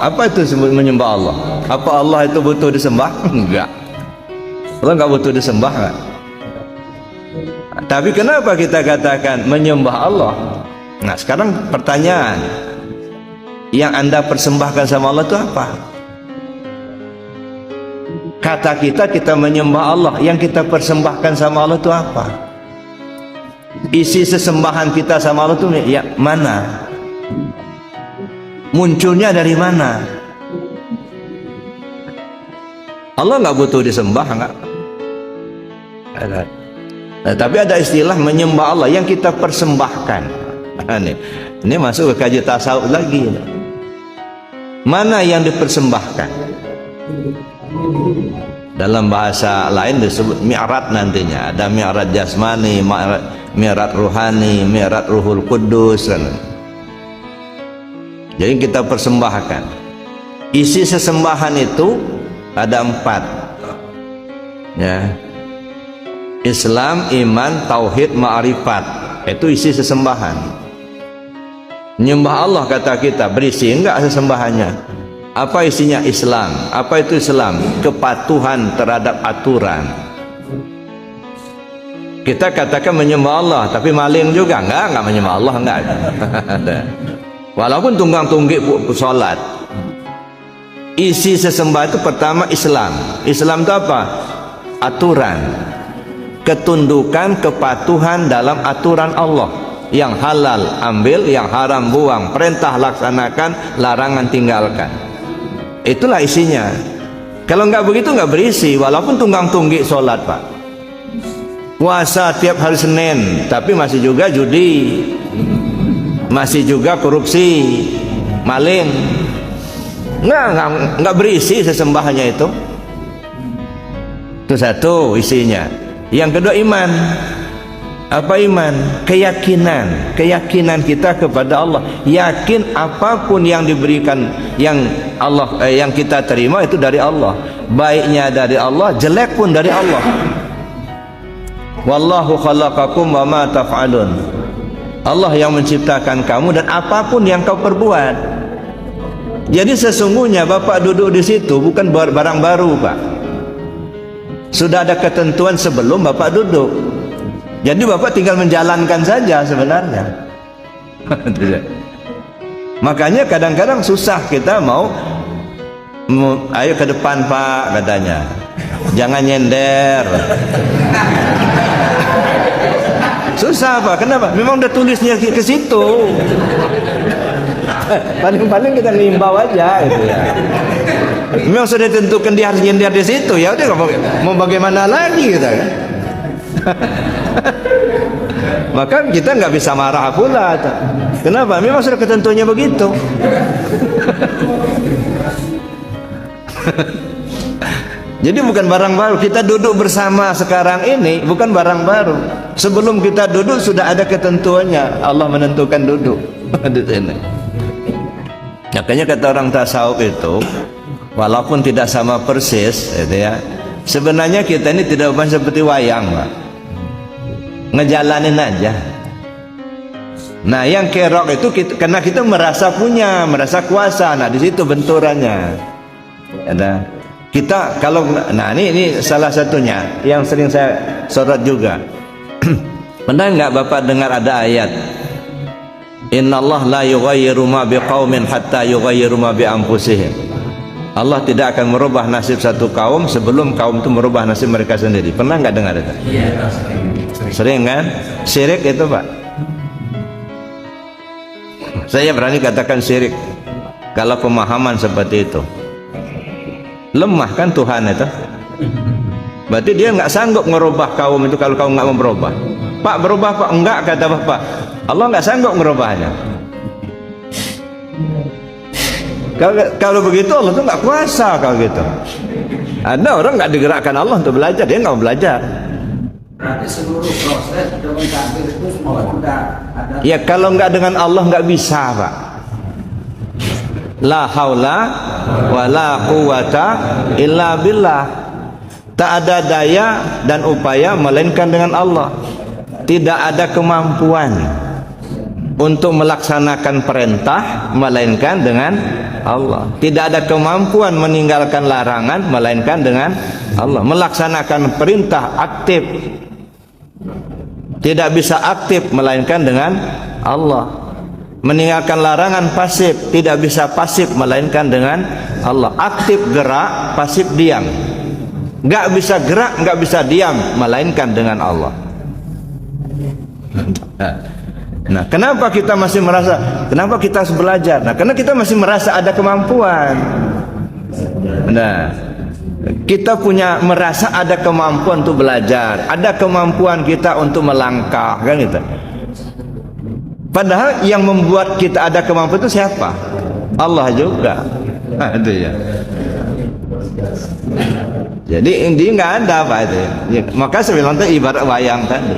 Apa itu sebut menyembah Allah? Apa Allah itu butuh disembah? Enggak. Allah enggak butuh disembah, enggak. Tapi kenapa kita katakan menyembah Allah? Nah, sekarang pertanyaan, yang Anda persembahkan sama Allah itu apa? Kata kita menyembah Allah, yang kita persembahkan sama Allah itu apa? Isi sesembahan kita sama Allah itu ya mana? Munculnya dari mana? Allah nggak butuh disembah, nggak. Nah, tapi ada istilah menyembah Allah yang kita persembahkan. Nah, ini masuk ke kaji tasawuf lagi. Mana yang dipersembahkan? Dalam bahasa lain disebut mi'raj nantinya. Ada mi'raj jasmani, mi'raj ruhani, mi'raj ruhul kudus. Jadi kita persembahkan. Isi sesembahan itu ada 4. Ya. Islam, iman, tauhid, ma'rifat. Itu isi sesembahan. Menyembah Allah kata kita berisi enggak sesembahannya? Apa isinya? Islam. Apa itu Islam? Kepatuhan terhadap aturan. Kita katakan menyembah Allah, tapi maling juga enggak menyembah Allah, enggak. Walaupun tunggang-tunggik sholat. Isi sesembah itu pertama Islam. Islam itu apa? Aturan, ketundukan, kepatuhan dalam aturan Allah. Yang halal ambil, yang haram buang, perintah laksanakan, larangan tinggalkan. Itulah isinya. Kalau nggak begitu nggak berisi. Walaupun tunggang-tunggik sholat, Pak. Puasa tiap hari Senin, tapi masih juga judi, masih juga korupsi, maling. Nggak berisi sesembahannya itu. Itu satu isinya. Yang kedua iman. Apa iman? Keyakinan. Keyakinan kita kepada Allah. Yakin apapun yang diberikan, yang Allah, yang kita terima itu dari Allah. Baiknya dari Allah, jelek pun dari Allah. Wallahu khalaqakum wa ma taf'alun. Allah yang menciptakan kamu dan apapun yang kau perbuat. Jadi sesungguhnya Bapak duduk di situ bukan barang baru, Pak. Sudah ada ketentuan sebelum Bapak duduk. Jadi Bapak tinggal menjalankan saja sebenarnya. Makanya kadang-kadang susah kita mau ayo ke depan Pak katanya. Jangan nyender. Susah Pak, kenapa? Memang udah tulisnya ke situ. Paling-paling kita ngimbau aja gitu ya. Memang sudah ditentukan dia harus nyender di situ, ya udah mau bagaimana lagi gitu kan. Maka kita nggak bisa marah pula. Kenapa? Memang sudah ketentuannya begitu. Jadi bukan barang baru. Kita duduk bersama sekarang ini bukan barang baru. Sebelum kita duduk sudah ada ketentuannya. Allah menentukan duduk di sini. Makanya kata orang tasawuf itu, walaupun tidak sama persis, gitu ya. Sebenarnya kita ini tidak seperti wayang, Pak. Ngejalanin aja. Nah, yang kerok itu karena kita merasa punya, merasa kuasa. Nah, di situ benturannya. Ada kita kalau nah ini salah satunya yang sering saya sorot juga. Pernah nggak Bapak dengar ada ayat? Innallaha la yughayyiru ma biqaumin hatta yughayyiru ma bi anfusihim. Allah tidak akan merubah nasib satu kaum sebelum kaum itu merubah nasib mereka sendiri. Pernah nggak dengar itu? Iya, sering kan? Syirik itu, Pak. Saya berani katakan syirik kalau pemahaman seperti itu. Lemah kan Tuhan itu. Berarti dia nggak sanggup merubah kaum itu kalau kaum nggak mau berubah. Pak berubah Pak? Enggak, kata Bapak. Allah nggak sanggup merubahnya. Kalau begitu Allah tuh nggak kuasa kalau gitu. Ada orang nggak digerakkan Allah untuk belajar, dia nggak mau belajar. Berarti seluruh proses dengan takbir itu semua sudah ada. Ya kalau nggak dengan Allah nggak bisa, Pak. La haula wa la quwata illa billah. Tak ada daya dan upaya melainkan dengan Allah. Tidak ada kemampuan untuk melaksanakan perintah melainkan dengan Allah. Tidak ada kemampuan meninggalkan larangan melainkan dengan Allah. Melaksanakan perintah aktif, tidak bisa aktif melainkan dengan Allah. Meninggalkan larangan pasif, tidak bisa pasif melainkan dengan Allah. Aktif gerak, pasif diam. Gak bisa gerak, gak bisa diam melainkan dengan Allah. Nah, kenapa kita masih merasa, kenapa kita harus belajar? Nah, karena kita masih merasa ada kemampuan. Nah, kita merasa ada kemampuan untuk belajar, ada kemampuan kita untuk melangkah, kan gitu. Padahal yang membuat kita ada kemampuan itu siapa? Allah juga. Nah, itu ya. Jadi ini nggak ada apa itu. Ya, maka sebenarnya ibarat wayang tadi.